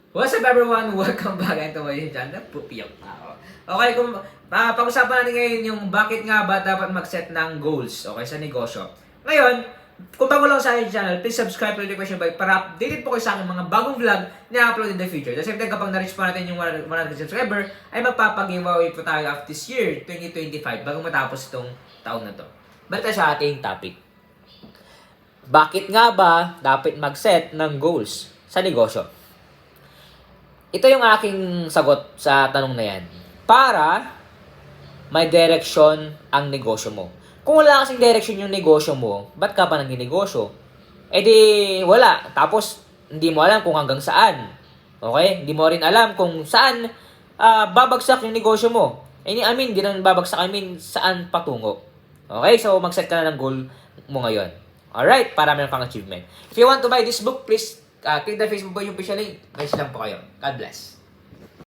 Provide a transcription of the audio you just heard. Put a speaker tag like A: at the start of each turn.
A: What's up everyone? Welcome back to my channel. Pupiyok ako. Okay, kung pag-usapan natin ngayon yung bakit nga ba dapat mag-set ng goals, okay, sa negosyo. Ngayon, kung bago lang sa aking channel, please subscribe to the question bell para updated po kayo sa aking mga bagong vlog na upload in the future. At same time, kapag na-reach pa natin yung 100 subscriber, ay magpapag-giveaway po tayo after this year, 2025, bago matapos itong taon na to. Balik tayo sa ating topic. Bakit nga ba dapat mag-set ng goals sa negosyo? Ito yung aking sagot sa tanong na yan. Para may direction ang negosyo mo. Kung wala kasing direction yung negosyo mo, ba't ka pa nag-negosyo? Eh di, wala. Tapos, hindi mo alam kung hanggang saan. Okay? Hindi mo rin alam kung saan babagsak yung negosyo mo. Hindi naman babagsak. Saan patungo. Okay? So, mag-set ka na ng goal mo ngayon. Alright? Para meron kang achievement. If you want to buy this book, please click the Facebook po yung official link. Guys lang po kayo. God bless.